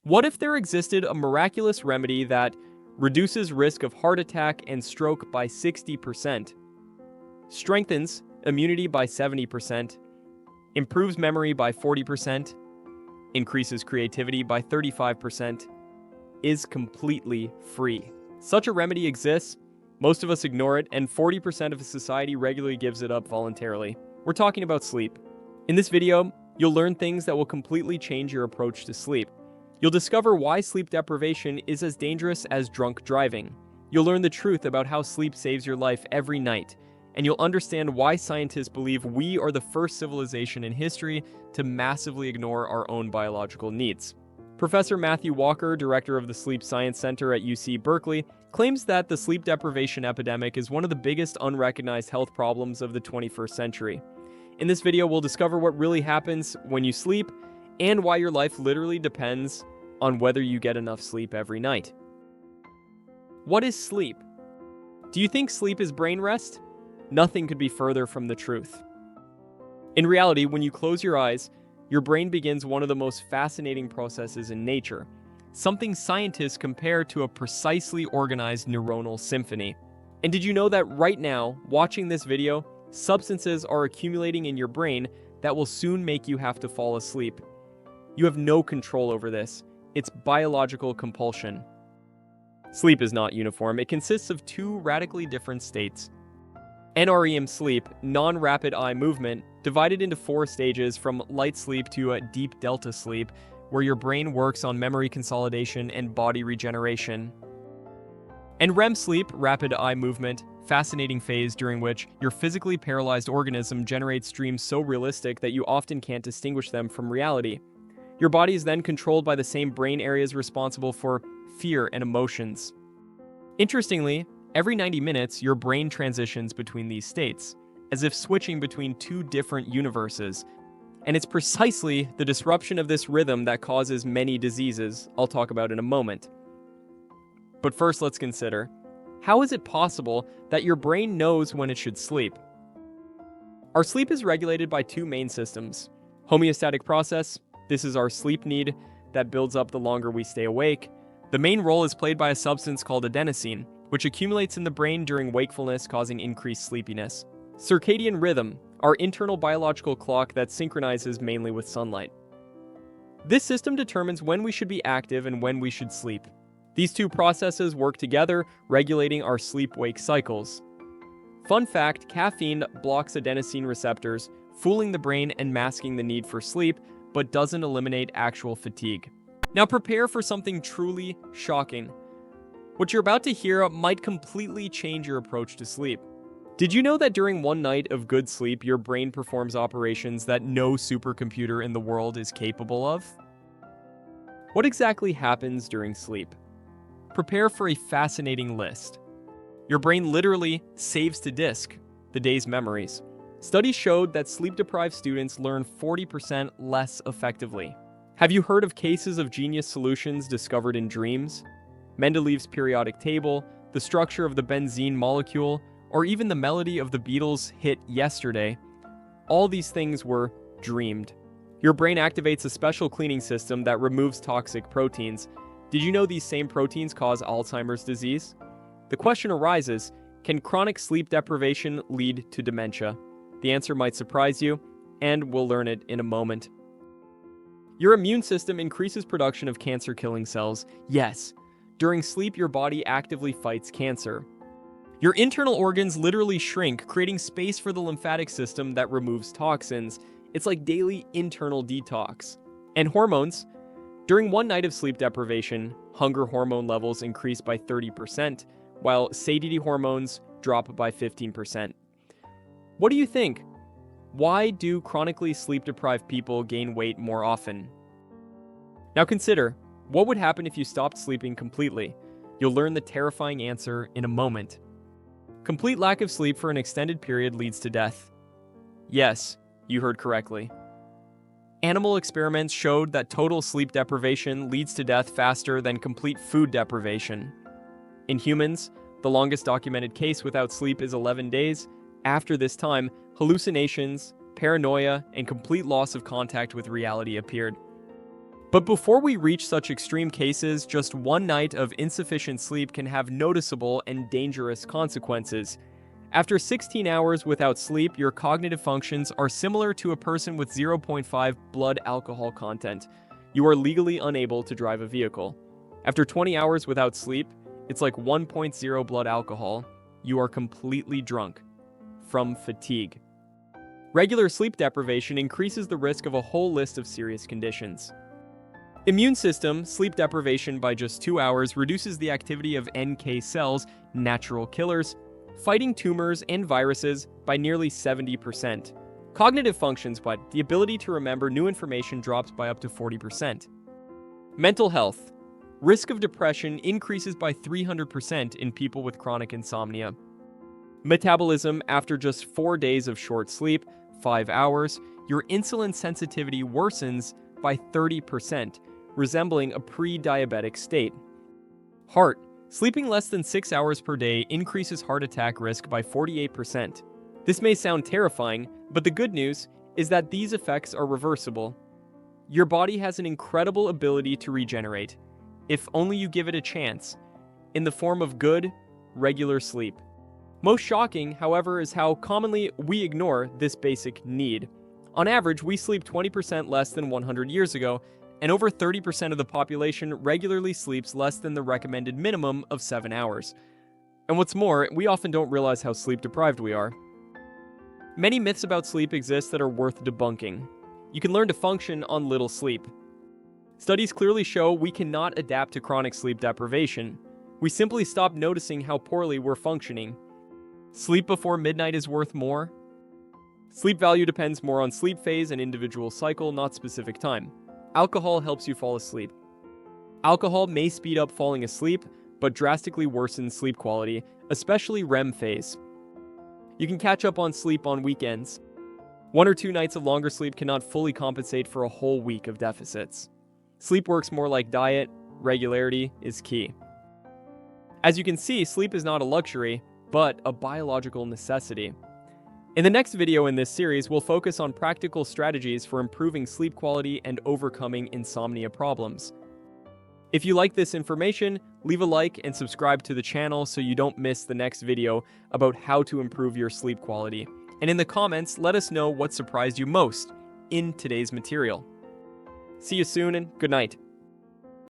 What if there existed a miraculous remedy that reduces risk of heart attack and stroke by 60%, strengthens immunity by 70%, improves memory by 40%, increases creativity by 35%, is completely free? Such a remedy exists, most of us ignore it, and 40% of society regularly gives it up voluntarily. We're talking about sleep. In this video, you'll learn things that will completely change your approach to sleep. You'll discover why sleep deprivation is as dangerous as drunk driving. You'll learn the truth about how sleep saves your life every night, and you'll understand why scientists believe we are the first civilization in history to massively ignore our own biological needs. Professor Matthew Walker, director of the Sleep Science Center at UC Berkeley, claims that the sleep deprivation epidemic is one of the biggest unrecognized health problems of the 21st century. In this video, we'll discover what really happens when you sleep and why your life literally depends on whether you get enough sleep every night. What is sleep? Do you think sleep is brain rest? Nothing could be further from the truth. In reality, when you close your eyes, your brain begins one of the most fascinating processes in nature, something scientists compare to a precisely organized neuronal symphony. And did you know that right now, watching this video, substances are accumulating in your brain that will soon make you have to fall asleep? You have no control over this. It's biological compulsion. Sleep is not uniform. It consists of two radically different states. NREM sleep, non-rapid eye movement, divided into 4 stages from light sleep to a deep delta sleep, where your brain works on memory consolidation and body regeneration. And REM sleep, rapid eye movement, fascinating phase during which your physically paralyzed organism generates dreams so realistic that you often can't distinguish them from reality. Your body is then controlled by the same brain areas responsible for fear and emotions. Interestingly, every 90 minutes, your brain transitions between these states, as if switching between 2 different universes. And it's precisely the disruption of this rhythm that causes many diseases I'll talk about in a moment. But first, let's consider, how is it possible that your brain knows when it should sleep? Our sleep is regulated by 2 main systems. Homeostatic process, this is our sleep need that builds up the longer we stay awake. The main role is played by a substance called adenosine, which accumulates in the brain during wakefulness, causing increased sleepiness. Circadian rhythm, our internal biological clock that synchronizes mainly with sunlight. This system determines when we should be active and when we should sleep. These 2 processes work together, regulating our sleep-wake cycles. Fun fact, caffeine blocks adenosine receptors, fooling the brain and masking the need for sleep, but doesn't eliminate actual fatigue. Now prepare for something truly shocking. What you're about to hear might completely change your approach to sleep. Did you know that during one night of good sleep, your brain performs operations that no supercomputer in the world is capable of? What exactly happens during sleep? Prepare for a fascinating list. Your brain literally saves to disk the day's memories. Studies showed that sleep-deprived students learn 40% less effectively. Have you heard of cases of genius solutions discovered in dreams? Mendeleev's periodic table, the structure of the benzene molecule, or even the melody of the Beatles' hit Yesterday? All these things were dreamed. Your brain activates a special cleaning system that removes toxic proteins. Did you know these same proteins cause Alzheimer's disease? The question arises, can chronic sleep deprivation lead to dementia? The answer might surprise you, and we'll learn it in a moment. Your immune system increases production of cancer-killing cells. Yes, during sleep, your body actively fights cancer. Your internal organs literally shrink, creating space for the lymphatic system that removes toxins. It's like daily internal detox. And hormones. During one night of sleep deprivation, hunger hormone levels increase by 30%, while satiety hormones drop by 15%. What do you think? Why do chronically sleep-deprived people gain weight more often? Now consider, what would happen if you stopped sleeping completely? You'll learn the terrifying answer in a moment. Complete lack of sleep for an extended period leads to death. Yes, you heard correctly. Animal experiments showed that total sleep deprivation leads to death faster than complete food deprivation. In humans, the longest documented case without sleep is 11 days. After this time, hallucinations, paranoia, and complete loss of contact with reality appeared. But before we reach such extreme cases, just one night of insufficient sleep can have noticeable and dangerous consequences. After 16 hours without sleep, your cognitive functions are similar to a person with 0.5 blood alcohol content. You are legally unable to drive a vehicle. After 20 hours without sleep, it's like 1.0 blood alcohol. You are completely drunk from fatigue. Regular sleep deprivation increases the risk of a whole list of serious conditions. Immune system, sleep deprivation by just 2 hours reduces the activity of NK cells, natural killers, fighting tumors and viruses by nearly 70%. Cognitive functions, but the ability to remember new information drops by up to 40%. Mental health. Risk of depression increases by 300% in people with chronic insomnia. Metabolism, after just 4 days of short sleep, 5 hours, your insulin sensitivity worsens by 30%, resembling a pre-diabetic state. Heart. Sleeping less than 6 hours per day increases heart attack risk by 48%. This may sound terrifying, but the good news is that these effects are reversible. Your body has an incredible ability to regenerate, if only you give it a chance, in the form of good, regular sleep. Most shocking, however, is how commonly we ignore this basic need. On average, we sleep 20% less than 100 years ago, and over 30% of the population regularly sleeps less than the recommended minimum of 7 hours. And what's more, we often don't realize how sleep-deprived we are. Many myths about sleep exist that are worth debunking. You can learn to function on little sleep. Studies clearly show we cannot adapt to chronic sleep deprivation. We simply stop noticing how poorly we're functioning. Sleep before midnight is worth more. Sleep value depends more on sleep phase and individual cycle, not specific time. Alcohol helps you fall asleep. Alcohol may speed up falling asleep, but drastically worsens sleep quality, especially REM phase. You can catch up on sleep on weekends. 1 or 2 nights of longer sleep cannot fully compensate for a whole week of deficits. Sleep works more like diet. Regularity is key. As you can see, sleep is not a luxury, but a biological necessity. In the next video in this series, we'll focus on practical strategies for improving sleep quality and overcoming insomnia problems. If you like this information, leave a like and subscribe to the channel so you don't miss the next video about how to improve your sleep quality. And in the comments, let us know what surprised you most in today's material. See you soon and good night.